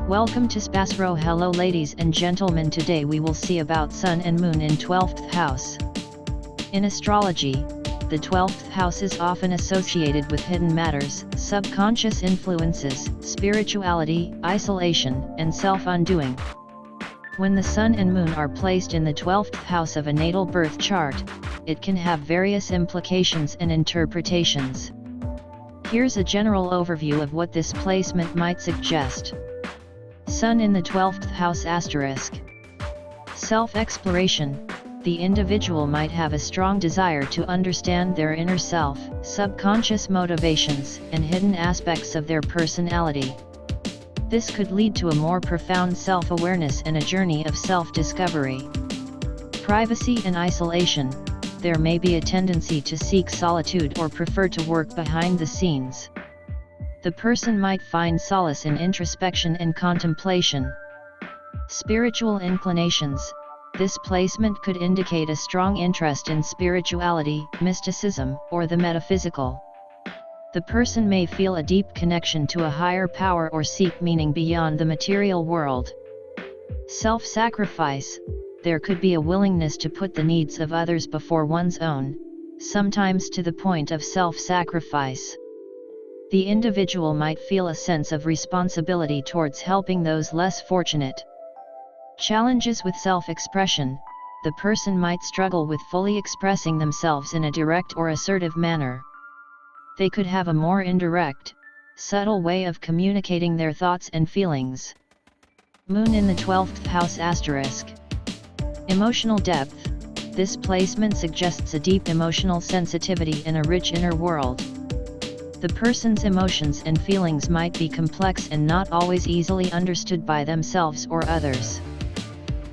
Welcome to SPASRO. Hello ladies and gentlemen, today we will see about Sun and Moon in 12th house. In astrology, the 12th house is often associated with hidden matters, subconscious influences, spirituality, isolation, and self-undoing. When the Sun and Moon are placed in the 12th house of a natal birth chart, it can have various implications and interpretations. Here's a general overview of what this placement might suggest. Sun in the 12th house *. Self-exploration. The individual might have a strong desire to understand their inner self, subconscious motivations, and hidden aspects of their personality. This could lead to a more profound self-awareness and a journey of self-discovery. Privacy and isolation. There may be a tendency to seek solitude or prefer to work behind the scenes. The person might find solace in introspection and contemplation. Spiritual inclinations. This placement could indicate a strong interest in spirituality, mysticism, or the metaphysical. The person may feel a deep connection to a higher power or seek meaning beyond the material world. Self-sacrifice. There could be a willingness to put the needs of others before one's own, sometimes to the point of self-sacrifice. The individual might feel a sense of responsibility towards helping those less fortunate. Challenges with self-expression. The person might struggle with fully expressing themselves in a direct or assertive manner. They could have a more indirect, subtle way of communicating their thoughts and feelings. Moon in the 12th house *. Emotional depth. This placement suggests a deep emotional sensitivity and a rich inner world. The person's emotions and feelings might be complex and not always easily understood by themselves or others.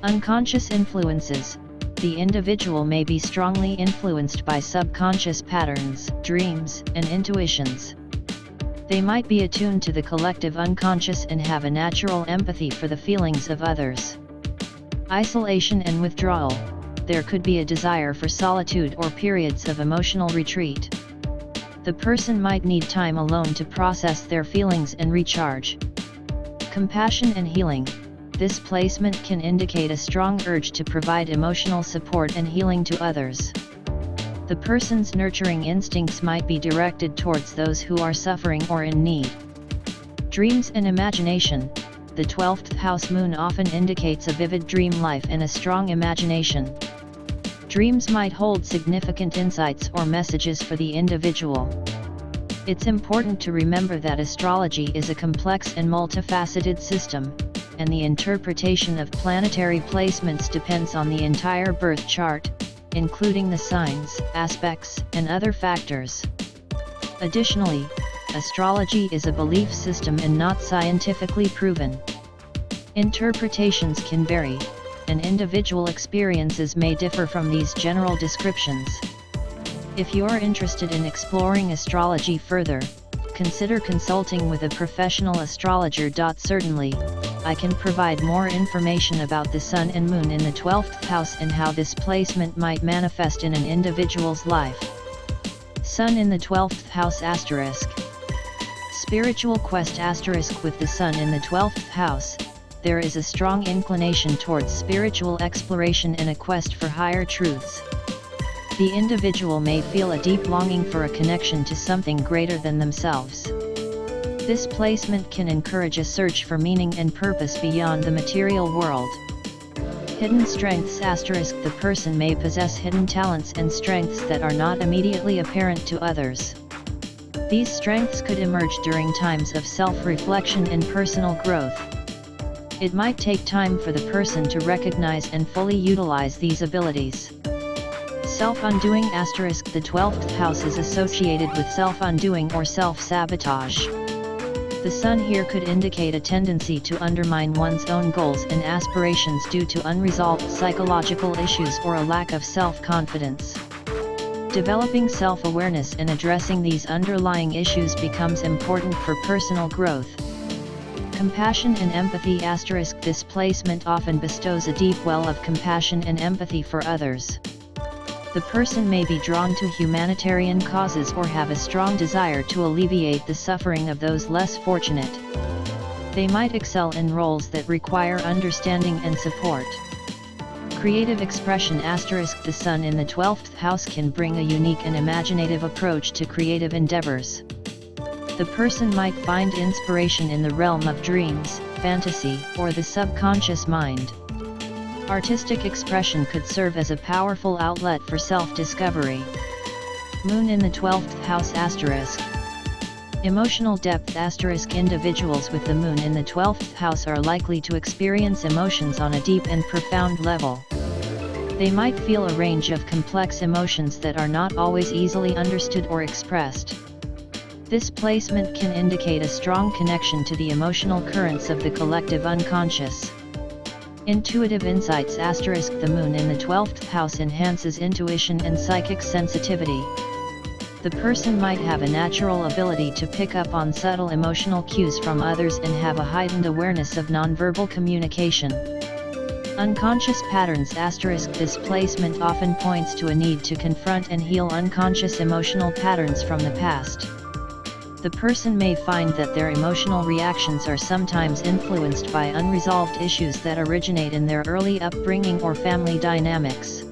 Unconscious influences. The individual may be strongly influenced by subconscious patterns, dreams, and intuitions. They might be attuned to the collective unconscious and have a natural empathy for the feelings of others. Isolation and withdrawal. There could be a desire for solitude or periods of emotional retreat. The person might need time alone to process their feelings and recharge. Compassion and healing. This placement can indicate a strong urge to provide emotional support and healing to others. The person's nurturing instincts might be directed towards those who are suffering or in need. Dreams and imagination. The 12th house moon often indicates a vivid dream life and a strong imagination. Dreams might hold significant insights or messages for the individual. It's important to remember that astrology is a complex and multifaceted system, and the interpretation of planetary placements depends on the entire birth chart, including the signs, aspects, and other factors. Additionally, astrology is a belief system and not scientifically proven. Interpretations can vary, and individual experiences may differ from these general descriptions. If you're interested in exploring astrology further, consider consulting with a professional astrologer. Certainly, I can provide more information about the Sun and Moon in the 12th house and how this placement might manifest in an individual's life. Sun in the 12th house *. Spiritual quest *. With the Sun in the 12th house, there is a strong inclination towards spiritual exploration and a quest for higher truths. The individual may feel a deep longing for a connection to something greater than themselves. This placement can encourage a search for meaning and purpose beyond the material world. Hidden strengths *. The person may possess hidden talents and strengths that are not immediately apparent to others. These strengths could emerge during times of self-reflection and personal growth. It might take time for the person to recognize and fully utilize these abilities. Self-undoing *. The 12th house is associated with self-undoing or self-sabotage. The Sun here could indicate a tendency to undermine one's own goals and aspirations due to unresolved psychological issues or a lack of self-confidence. Developing self-awareness and addressing these underlying issues becomes important for personal growth. Compassion and empathy *. This placement often bestows a deep well of compassion and empathy for others. The person may be drawn to humanitarian causes or have a strong desire to alleviate the suffering of those less fortunate. They might excel in roles that require understanding and support. Creative expression *. The Sun in the 12th house can bring a unique and imaginative approach to creative endeavors. The person might find inspiration in the realm of dreams, fantasy, or the subconscious mind. Artistic expression could serve as a powerful outlet for self-discovery. Moon in the 12th house *. Emotional depth *. Individuals with the moon in the 12th house are likely to experience emotions on a deep and profound level. They might feel a range of complex emotions that are not always easily understood or expressed. This placement can indicate a strong connection to the emotional currents of the collective unconscious. Intuitive insights *. The moon in the 12th house enhances intuition and psychic sensitivity. The person might have a natural ability to pick up on subtle emotional cues from others and have a heightened awareness of nonverbal communication. Unconscious patterns *. This placement often points to a need to confront and heal unconscious emotional patterns from the past. The person may find that their emotional reactions are sometimes influenced by unresolved issues that originate in their early upbringing or family dynamics.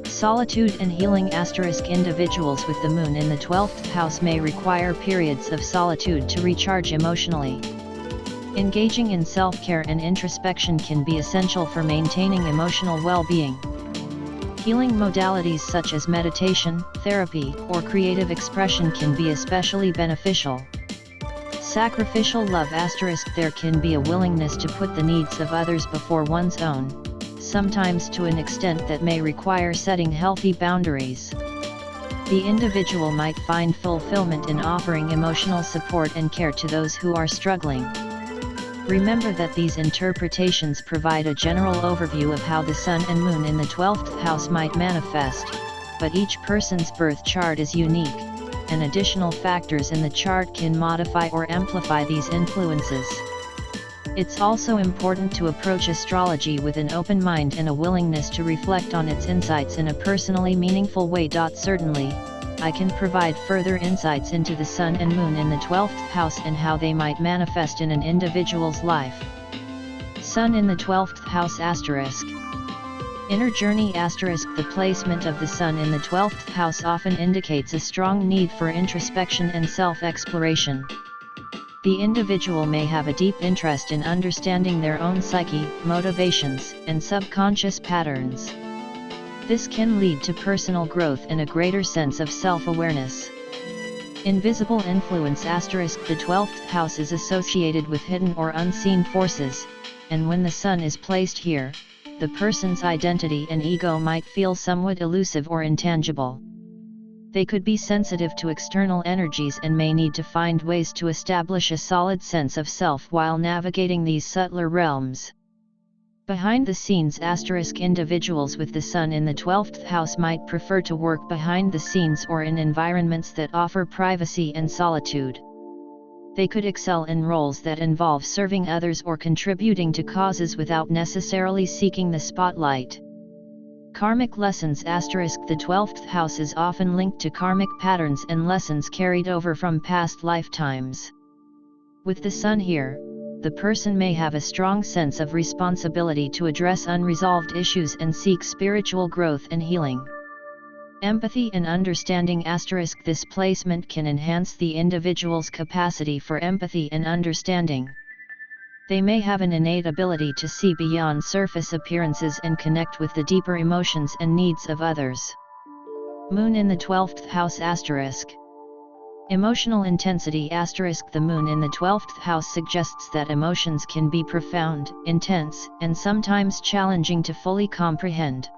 Solitude and healing * Individuals with the moon in the 12th house may require periods of solitude to recharge emotionally. Engaging in self-care and introspection can be essential for maintaining emotional well-being. Healing modalities such as meditation, therapy, or creative expression can be especially beneficial. Sacrificial love * There can be a willingness to put the needs of others before one's own, sometimes to an extent that may require setting healthy boundaries. The individual might find fulfillment in offering emotional support and care to those who are struggling. Remember that these interpretations provide a general overview of how the Sun and Moon in the 12th house might manifest, but each person's birth chart is unique, and additional factors in the chart can modify or amplify these influences. It's also important to approach astrology with an open mind and a willingness to reflect on its insights in a personally meaningful way. Certainly, I can provide further insights into the Sun and Moon in the 12th house and how they might manifest in an individual's life. Sun in the 12th house *. Inner journey *. The placement of the Sun in the 12th house often indicates a strong need for introspection and self-exploration. The individual may have a deep interest in understanding their own psyche, motivations, and subconscious patterns. This can lead to personal growth and a greater sense of self-awareness. Invisible influence *. The 12th house is associated with hidden or unseen forces, and when the Sun is placed here, the person's identity and ego might feel somewhat elusive or intangible. They could be sensitive to external energies and may need to find ways to establish a solid sense of self while navigating these subtler realms. Behind the scenes * Individuals with the Sun in the 12th house might prefer to work behind the scenes or in environments that offer privacy and solitude. They could excel in roles that involve serving others or contributing to causes without necessarily seeking the spotlight. Karmic lessons * The 12th house is often linked to karmic patterns and lessons carried over from past lifetimes. With the Sun here, the person may have a strong sense of responsibility to address unresolved issues and seek spiritual growth and healing. Empathy and understanding * This placement can enhance the individual's capacity for empathy and understanding. They may have an innate ability to see beyond surface appearances and connect with the deeper emotions and needs of others. Moon in the 12th house *. Emotional intensity * The Moon in the 12th house suggests that emotions can be profound, intense, and sometimes challenging to fully comprehend.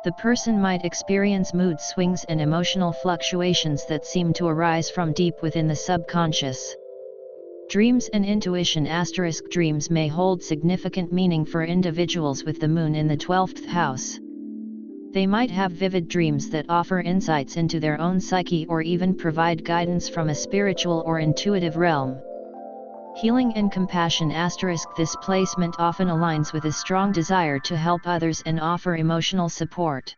The person might experience mood swings and emotional fluctuations that seem to arise from deep within the subconscious. Dreams and intuition * Dreams may hold significant meaning for individuals with the Moon in the 12th house. They might have vivid dreams that offer insights into their own psyche or even provide guidance from a spiritual or intuitive realm. Healing and compassion * This placement often aligns with a strong desire to help others and offer emotional support.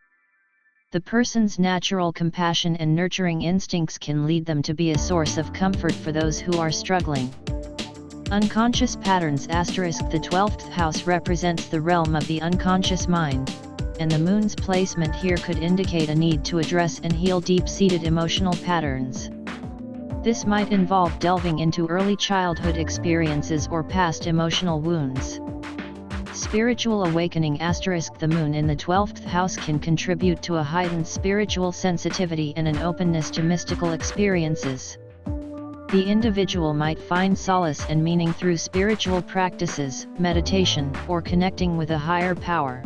The person's natural compassion and nurturing instincts can lead them to be a source of comfort for those who are struggling. Unconscious patterns *. The 12th house represents the realm of the unconscious mind, and the moon's placement here could indicate a need to address and heal deep-seated emotional patterns. This might involve delving into early childhood experiences or past emotional wounds. Spiritual awakening *. The moon in the 12th house can contribute to a heightened spiritual sensitivity and an openness to mystical experiences. The individual might find solace and meaning through spiritual practices, meditation, or connecting with a higher power.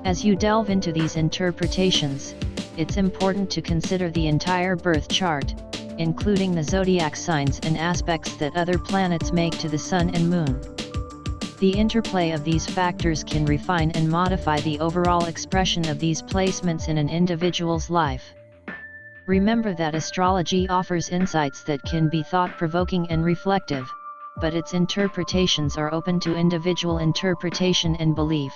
As you delve into these interpretations, it's important to consider the entire birth chart, including the zodiac signs and aspects that other planets make to the Sun and Moon. The interplay of these factors can refine and modify the overall expression of these placements in an individual's life. Remember that astrology offers insights that can be thought-provoking and reflective, but its interpretations are open to individual interpretation and belief.